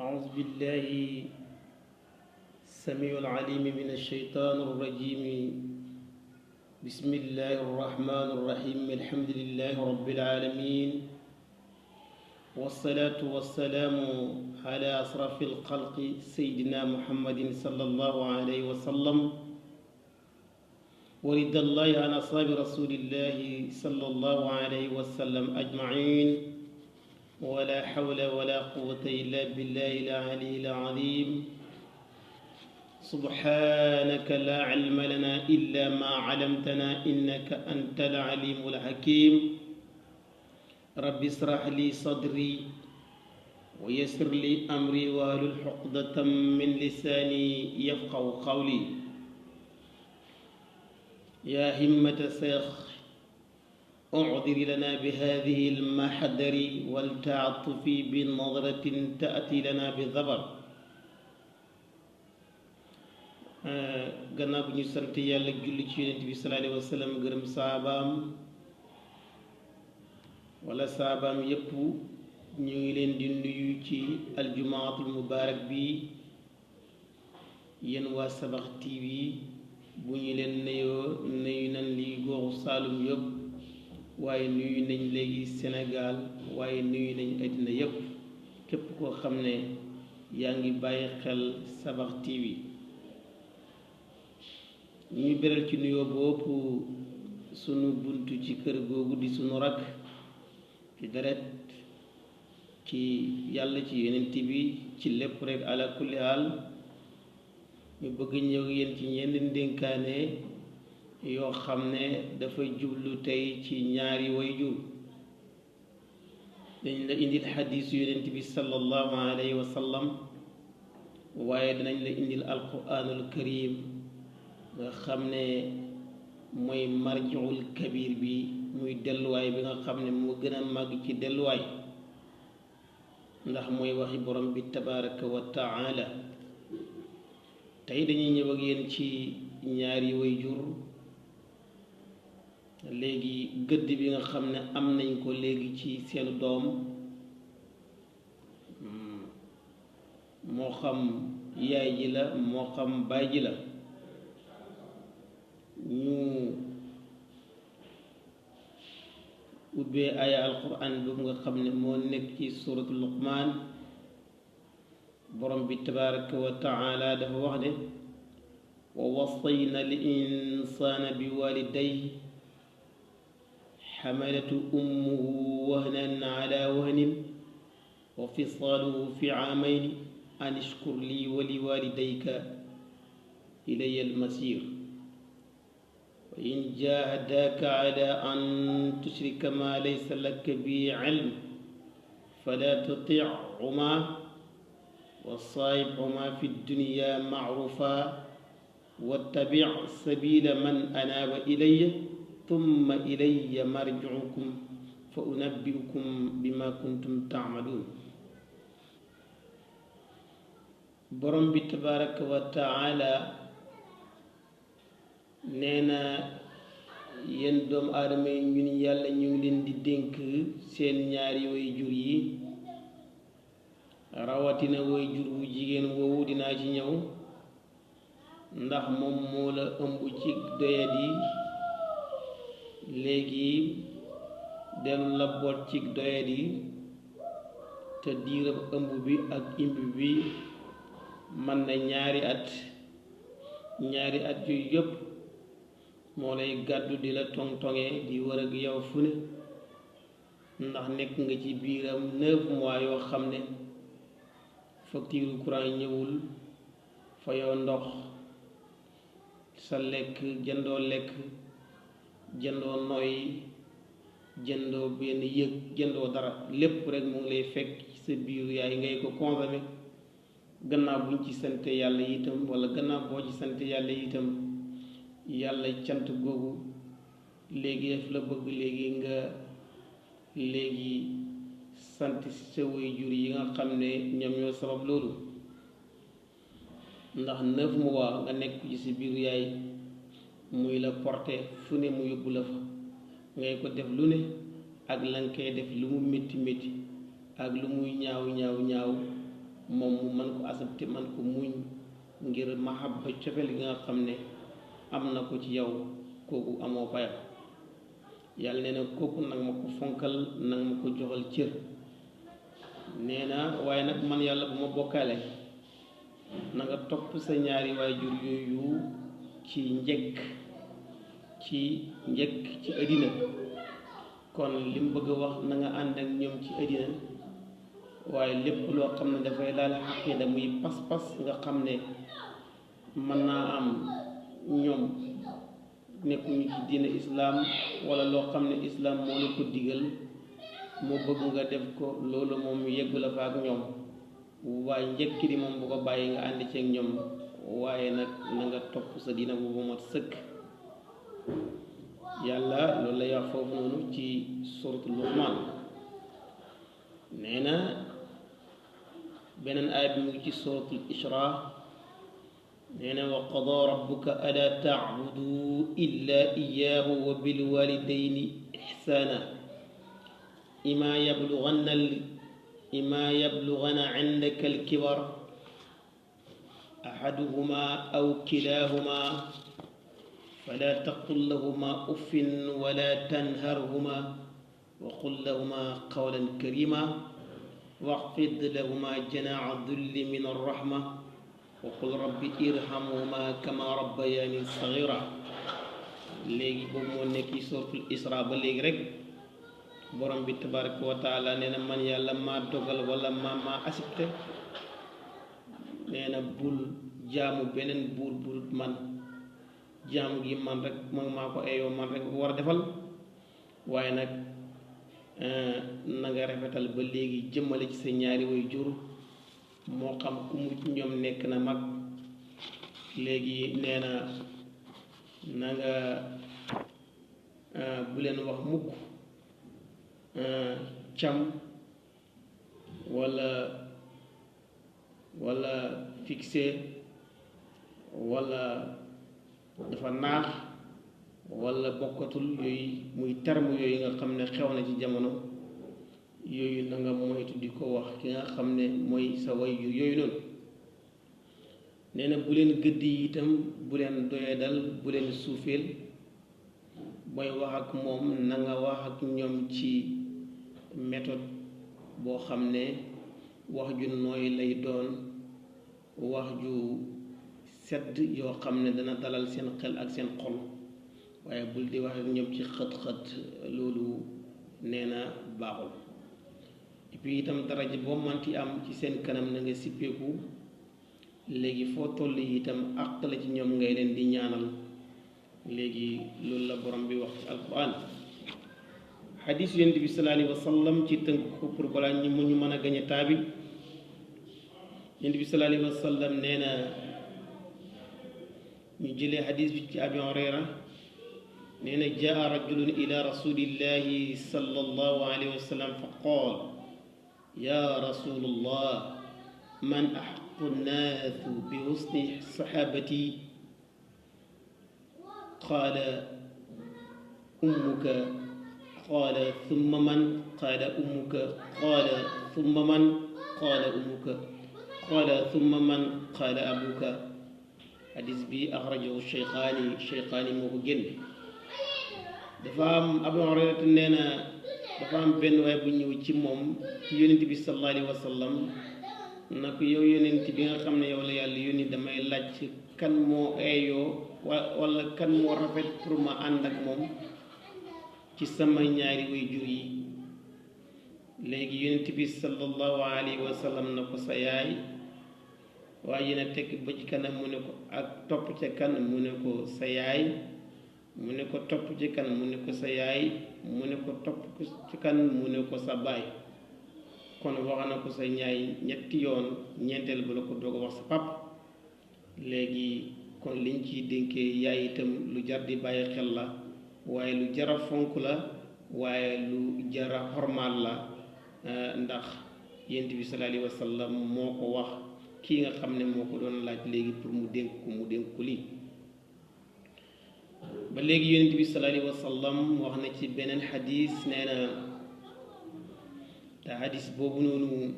أعوذ بالله السميع العليم من الشيطان الرجيم. بسم الله الرحمن الرحيم. الحمد لله رب العالمين، والصلاة والسلام على أشرف الخلق سيدنا محمد صلى الله عليه وسلم، ورضي الله عن أصحاب رسول الله صلى الله عليه وسلم أجمعين، ولا حول ولا قوة إلا بالله العلي العظيم. سبحانك لا علم لنا إلا ما علمتنا إنك أنت العليم الحكيم. رب اشرح لي صدري ويسر لي أمري واحلل عقدة من لساني يفقهوا قولي. يا همة الشيخ اعذر لنا بهذه المحضر والتعطف بنظرة تأتي لنا بظبر. gannaaw bu ñu sant yàlla julli ci yonent bi sallallahu alayhi wa sallam, gërëm saabaam wala saabaam yépp, ñu ngi leen di nuyu ci aljumaatul mubaarak bi. yéen waa Sabax TV bu ñu leen nuyoo nuyu nañ li gooxu Saalum yëpp, waaye nuyu nañ léegi Sénégal, waaye nuyu nañ àddina yépp. képp koo xam ne yaa ngi bàyyi xel Sabax TV, ñu beral ci nuyoo boobu sunu buntu ci kër googu di sunu rakk ci deret, ci yàlla, ci yonent bi, ci lépp rek ala kulli haal. ñu bëgg ñëw yéen ci ñenn ndénkaane yoo xam ne dafay jublu tey ci ñaari wayjur. dañ la indil xadiisu yonent bi sallallahu alayhi wa sallam, waaye danañ la indil alquranul karim nga xam ne mooy marjiul kabir bi, muy delluwaay bi nga xam ne moo gën a màgg ci delluwaay, ndax mooy waxi borom bi tabaraka wa taala. tey dañuy ñëw ak yéen ci ñaari wayjur. léegi gëdd bi nga xam ne am nañ ko léegi ci seenu doom, moo xam yaay ji la moo xam baay ji la. ñu ubbee aya alquran boobu nga xam ne moo nekk ci suratu luqmaan. borom bi tabaraka wa taala dafa wax ne wa wassayna al insana bi walidayhi xamalatu ummuhu wahnan ala wahnin wa fisaaluhu fi aamayni an ishkur lii wa li walidayka ilaya almasir wa in jahadaka ala an tushrika ma laysa laka bi ilm fala tuti'huma wa saahibhuma fi dunya ma'rufa wattabi' sabila man anaba ilayya thumma ilayya marji'ukum fa unabbi'ukum bima kuntum ta'malun. borom bi tabaraka wa taala nee na yéen doomu aadama yi, ñun yàlla ñu ngi leen di dénk seen ñaari way jur yi, rawatina way jur bu jigéen woowu dinaa ci ñëw, ndax moom moo la ëmb ci doyadi, léegi dellu la boot ci doyadi, te diirab ëmb bi ak imb bi man na ñaari at yooyu yëpp moo lay gàddu di la tong-tongee di wër ak yow fu ne, ndax nekk nga ci biiram 9 mois yoo xam ne facture courant ñëwul, fayoo ndox, sa lekk jëndoo noy, jëndoo benn yëg, jëndoo dara, lépp rek mu ngi lay fekk ci sa biir yaay ngay ko consommé. gannaaw buñ ci sant yàlla itam, wala gannaaw boo ci sant yàlla itam, yàlla cant googu léegi daf la bëgg léegi nga sant sa waajur yi nga xam ne ñoom ñoo sabab loolu. ndax 9 mois nga nekk ci si biiru yaay, muy la porté fu ne mu yóbbu la fa, ngay ko def lu ne ak lan koy def lu mu métti métti ak lu muy ñaaw ñaaw ñaaw moom mu mën ko accepté man ko muñ ngir mahabba cofeel gi nga xam ne am na ko ci yow kooku amoo payam yàlla nee na kooku nag ma ko fonkal nag ma ko joxal cër nee na waaye nag man yàlla bu ma bokkaale na nga topp sa ñaari waajur yooyu ci njëkk ci àddina kon li mu bëgg a wax na nga ànd ak ñoom ci àddina waaye lépp loo xam ne dafay laal xaqida muy pas-pas nga xam ne mën naa am ñoom nekkuñu ci diina islaam wala loo xam ne islaam moo la ko digal moo bëgg nga def ko loolu moom yeggu la fa ak ñoom waaye njëkk di moom bu ko bàyyi nga ànd ceeg ñoom waaye nag na nga topp sa diina bu mat sëkk yàlla loolu lay wax foofu noonu ci suratul Luqmaan nee na beneen aaya bi mu ngi ci suratul Isra nee na wa qadaa rabbuka alaa ta'budu illaa iyyaahu wa bil waalidayni ihsaana immaa yablughanna 'indaka al-kibar ahaduhumaa aw kilaahumaa falaa taqul lahumaa uffin wa laa tanharhumaa wa qul lahumaa qawlan kariimaa waxfid lahumaa janaaha dulli min ar-rahma wa qul rabbi irhamhumaa kamaa rabbayaani sagiira léegi boobu moo nekk ci suratul Isra ba léegi rek borom bi tabaraka wa taala nee na man yàlla maa dogal wala maa accepté nee na bul jaamu beneen buur burut man jaamu gi man rek moom maa ko eeyoo man rek ko war a defal waaye nag na nga rafetal ba léegi jëmmale ci sa ñaari way jur moo xam ku mu ñoom nekk na mag léegi nee na nga bu leen wax mukk cam wala fixé wala dafa naax wala bokkatul yooyu muy terme yooyu nga xam ne xew na ci jamono yooyu na nga moytu di ko wax ki nga xam ne mooy sa waajur yooyu noonu nee na bu leen gëdd yi itam bu leen doyadal bu leen suufeel booy wax ak moom na nga wax ak ñoom ci méthode boo xam ne wax ju nooy lay doon wax ju sedd yoo xam ne dana dalal seen xel ak seen xol waaye bul di wax ak ñoom ci xët-xët loolu nee na baaxul et puis itam daraja boo manti am ci seen kanam na nga sippeeku léegi foo toll itam àq la ci ñoom ngay leen di ñaanal léegi loolu la borom bi wax ci alquran xadis yonent bi sallallahu alayhi wa sallam ci tënk ko pour balaa ñu mën a gañ a taabi yonent bi sallallahu alayhi wa sallam nee na ñu jëlee xadis bi ci Abi Hurayra nee na jaa rajulun ila rasulillahi sallallahu alayhi wa sallam fa qaal ya rasulallah man axaqu nnaasu bi husni saxaabati qaala ummuka qaala thumma man qaala ummuka qaala thumma man qaala ummuka qaala thumma man qaala abuka hadis bi axrajahu cheykhaani moo ko génne dafa am Abu Hurayra nee na dafa am benn waay bu ñëw ci moom ci yonent bi sallallahu alayhi wa sallam na ko yow yonent bi nga xam ne yow la yàlla yónni damay laaj kan moo eeyoo wala kan moo rafet pour ma ànd ak moom ci sama ñaari way jur yi léegi yonent bi sallallahu alayhi wa sallam na ko sa yaay waaye yéen a tekk ba ci kanam mu ne ko ak topp ca kan mu ne ko sa yaay mu ne ko topp ci kan mu ne ko sa yaay mu ne ko topp ci kan mu ne ko sa baay kon wax na ko sa ñaay ñetti yoon ñeenteel ba la ko doog a wax sa pap léegi kon liñ ciy dénkee yaay itam lu jar di bàyyi xel la waaye lu jara fonk la waaye lu jara xormaal la ndax yonent bi sallallahu alayhi wa sallam moo ko wax kii nga xam ne moo ko doon laaj léegi pour mu dénk ko lii ba léegi yonent bi sallallahu alayhi wa sallam wax na ci beneen xadis nee na te xadis boobu noonu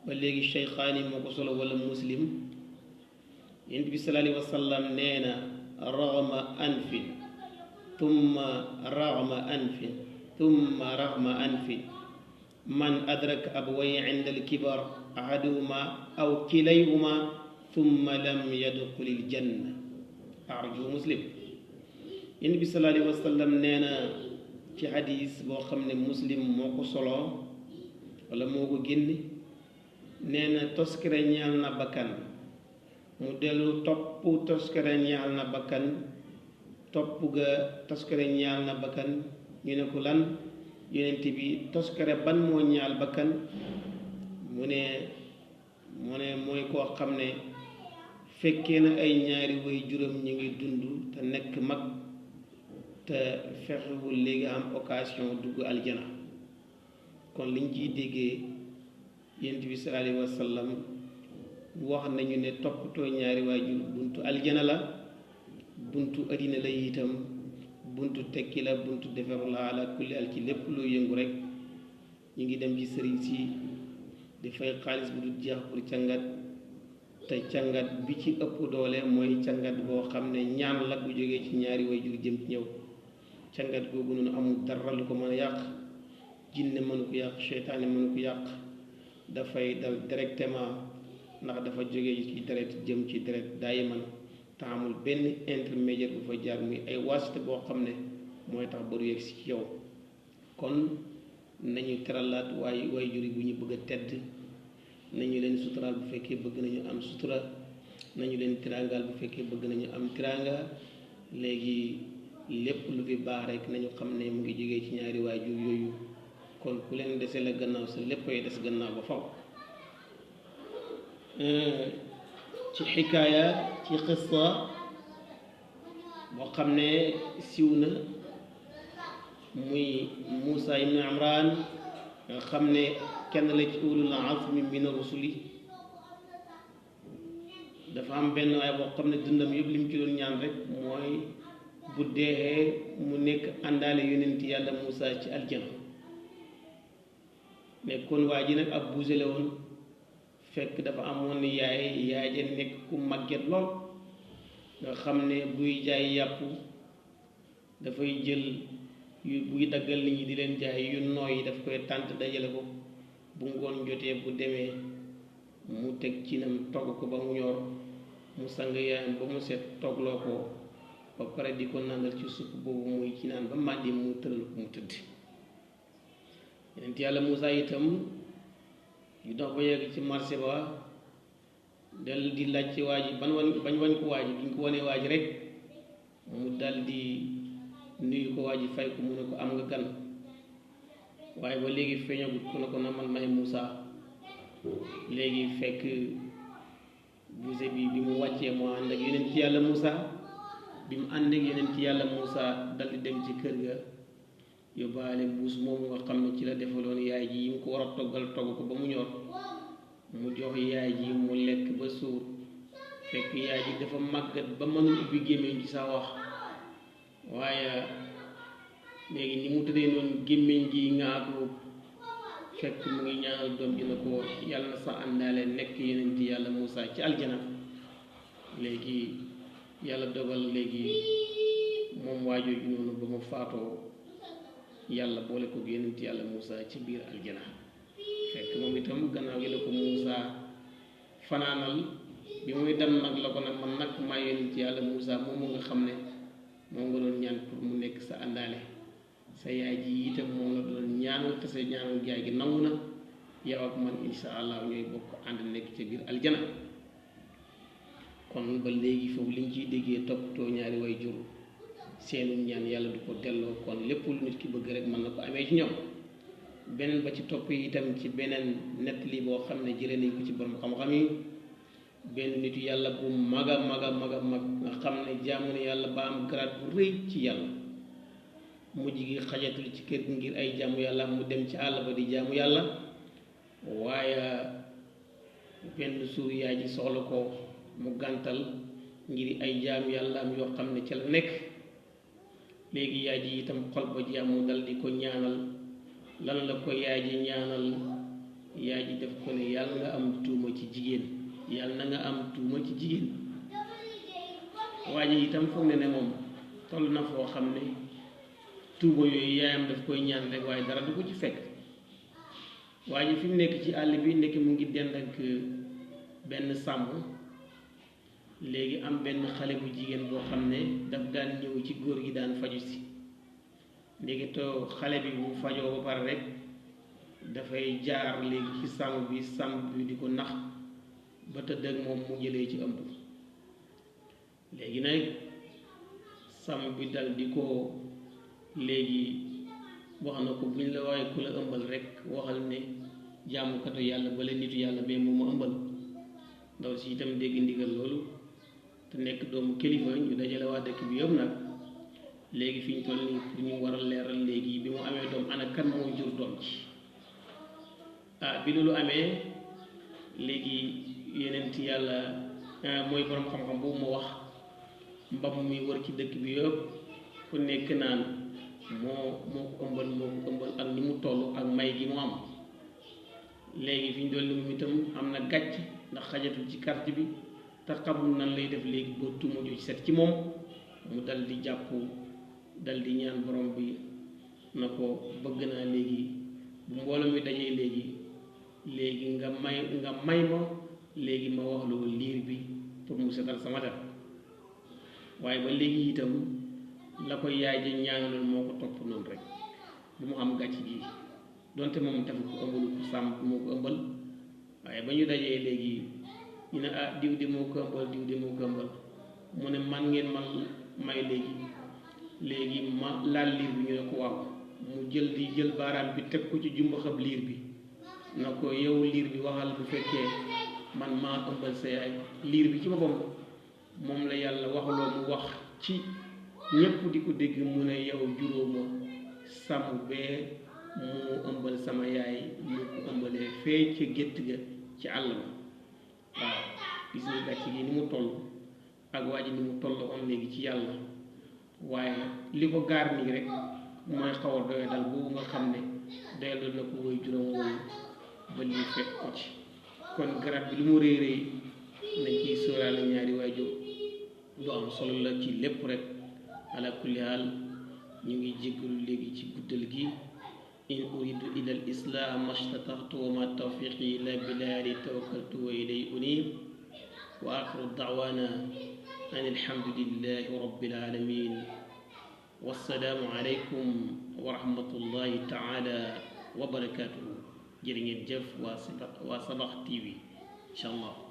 ba léegi Cheykhaani moo ko solo wala Muslim yonent bi sallallahu alayhi wa sallam nee na raghma anfin thumma raghma anfin thumma raghma anfin man adraka abawayhi inda al-kibar ahaduhuma aw kilayhuma thumma lam yadxul al-janna arju Muslim yonent bi sallallahu alayhi wa sallam nee na ci xadis boo xam ne Muslim moo ko solo wala moo ko génne nee na toskare ñaal na bakkan mu dellu topp toskare ñaal na bakkan topp ga toskare ñaal na bakkan ñu ne ko lan yonent bi toskare ban moo ñaal bakkan mu ne mooy koo xam ne fekkee na ay ñaari way juróom ñu ngi dund te nekk mag te fexewul léegi am occasion dugg aljana kon liñ ciy déggee yonent bi sallallahu alayhi wa sallam wax nañu ne toppatoo ñaari waajur buntu aljana la buntu addina la itam buntu tekki la buntu defaru la ala kulli al ci lépp loo yëngu rek ñu ngi dem ci sëriñ si di fay xaalis bu dul jeex pour cangat te cangat bi ci ëpp doole mooy cangat boo xam ne ñaan la bu jógee ci ñaari waajur jëm ci ñëw cangat googu noonu amul dara lu ko mën a yàq jinne mënu ko yàq seytaane mënu ko yàq dafay dal directement ndax dafa jógee ci deret jëm ci deret daayiman te amul benn intermédiaire bu fa jaar muy ay waasite boo xam ne mooy tax ba du yegg si ci yow kon nañu teralaat waay juri bu ñu bëgg a tedd nañu leen suturaal bu fekkee bëgg nañu am sutura nañu leen tirangaal bu fekkee bëgg nañu am tiranga léegi lépp lu fi baax rek nañu xam ne mu ngi jógee ci ñaari waajur yooyu kon ku leen dese la gannaaw sa léppay des gannaaw ba faw ci xikaaya ci xissa boo xam ne siw na muy Muusa ibn Imran nga xam ne kenn la ci ulul azmi min rusuli dafa am benn waay boo xam ne dundam yëpp li mu ci doon ñaan rek mooy bu deexee mu nekk àndaale yonent yàlla Muusa ci aljana nekkoon waa ji nag ab buuse la woon fekk dafa amoon yaay ja nekk ku màgget lool nga xam ne buy jaay yàpp dafay jël yu buy daggal nit ñi di leen jaay yu nooy yi daf koy tànt dajale ko bu ngoon jotee bu demee mu teg cinam togg ko ba mu ñor mu sang yaayam ba mu set toggloo ko ba pare di ko nàndal ci supp boobu muy ci naan ba màndi mu tëral ko mu tëdd yonent yàlla Muusa itam ñu dox ba yegg ci marché ba dal di laaj ci waa ji bañ wañ ko waa ji bi ñu ko wanee waa ji rek mu dal di nuyu ko waa ji fay ko mu ne ko am nga gan waaye ba léegi feeñagut ku ne ko na man may Muusa léegi fekk buuse bi mu wàccee moo ànd ak yonent yàlla Muusa bi mu ànd ak yonent yàlla Muusa dal di dem ci kër ga yóbbaale mbuus moomu nga xam ne ci la defaloon yaay ji yi mu ko war a toggal togg ko ba mu ñor mu jox yaay ji mu lekk ba suur fekk yaay ji dafa màggat ba mënul ubbi gémmiñ ci sa wax waaye léegi ni mu tëddee noonu gémmiñ gi ŋaaku fekk mu ngi ñaanal doom ji na ko yàlla na sa àndaale nekk yonent yàlla Muusa ci aljana léegi yàlla dogal léegi moom waajooju noonu ba mu faatoo yàlla boole ko yonent yàlla Muusa ci biir aljana fekk moom itam gannaaw gi la ko Muusa fanaanal bi muy dem nag la ko nag man nag maa yonent yàlla Muusa moomu nga xam ne moom nga doon ñaan pour mu nekk sa àndaale sa yaay ji itam moom la doon ñaanal te sa ñaanal yaay gi nangu na yow ak man insha allah ñooy bokk ànd nekk ca biir aljana kon ba léegi foofu liñ ciy déggee toppatoo ñaari way jur seenu ñaan yàlla du ko delloo kon lépp lu nit ki bëgg rek mën na ko amee ci ñoom beneen ba ci topp itam ci beneen nettali boo xam ne jëlee nañ ko ci borom xam-xam yi benn nitu yàlla bu mag a mag nga xam ne jaamu ne yàlla ba am grade bu rëy ci yàlla mujj gi xajatul ci kër gi ngir ay jaamu yàlla mu dem ci àll ba di jaamu yàlla waaye benn suur yaay ji soxla ko mu gàntal ngir ay jaamu yàlla am yoo xam ne ca la nekk léegi yaay ji itam xol ba jaamu dal di ko ñaanal lan la ko yaay ji ñaanal yaay ji def ko ne yàlla nga am tuuma ci jigéen yàlla na nga am tuuma ci jigéen waa ji itam foog ne moom toll na foo xam ne tuuma yooyu yaayam daf koy ñaan rek waaye dara du ko ci fekk waa ji fi mu nekk ci àll bi nekk mu ngi dend ak benn sàmm léegi am benn xale bu jigéen boo xam ne daf daan ñëw ci góor gi daan faju si léegi to xale bi bu fajoo ba pare rek dafay jaar léegi ci sàmm bi di ko nax ba tëdd ak moom mu jëlee ci ëmb léegi nag sàmm bi dal di ko léegi wax na ko buñ la waaye ku la ëmbal rek waxal ne jaamukatu yàlla bala nitu yàlla bee moom ma ëmbal ndaw si itam dégg ndigal loolu te nekk doomu kilifa ñu dajale waa dëkk bi yëpp nag léegi fi ñu toll nii pour ñu war a leeral léegi bi mu amee doom ana kan moo jur doom ci bi loolu amee léegi yenent yàlla mooy borom xam-xam boobu ma wax mbam mi wër ci dëkk bi yëpp ku nekk naan moo ko ëmbal ak ni mu toll ak may gi mu am léegi fi ñu doon li mu itam am na gàcc ndax xajatul ci carte bi te xamul nan lay def léegi ba tuuma ju set ci moom mu dal di jàpp dal di ñaan borom bi na ko bëgg naa léegi bu mbooloo mi dajee léegi nga may ma léegi ma wax lu liir bi pour mu setal sama der waaye ba léegi itam la ko yaay ja ñaanaloon moo ko topp noonu rek bu mu am gàcc gi donte moom dafa ko ëmbalu ko sàmm moo ko ëmbal waaye ba ñu dajee léegi ñu ne diw de moo ko ëmbal mu ne man ngeen man may léegi ma laal liir bi ñu ne ko waaw mu jël baaraam bi teg ko ci jumbaxab liir bi na ko yow liir bi waxal bu fekkee man maa ëmbal sa yaay liir bi ci boppam moom la yàlla waxaloo mu wax ci ñépp di ko dégg mu ne yow juróoma sàmm bee moo ëmbal sama yaay mu ko ëmbalee fee ca gétt ga ci àll ba waaw gis nga gàcc gi ni mu toll ak waa ji ni mu toll on léegi ci yàlla waaye li ko gaar nii rek mooy xaw a doy dal boobu nga xam ne doyal na ko woy juróom woowu ba lii fekk ko ci kon garab bi lu mu réy nañ ciy sóoraale ñaari waajur lu am solo la ci lépp rek ala kulli haal ñu ngi jéggalu léegi ci guddal gi in uridu ila al islam mastataxtu wa ma tawfiqi illa billahi tawakkaltu wa ilay unib wa axiru da'wana an alhamdulillahi rabbil alamin wassalaamu alaykum wa rahmatullahi taala wa barakatuhu jërë ngeen jëf waa Sabax TV incha allah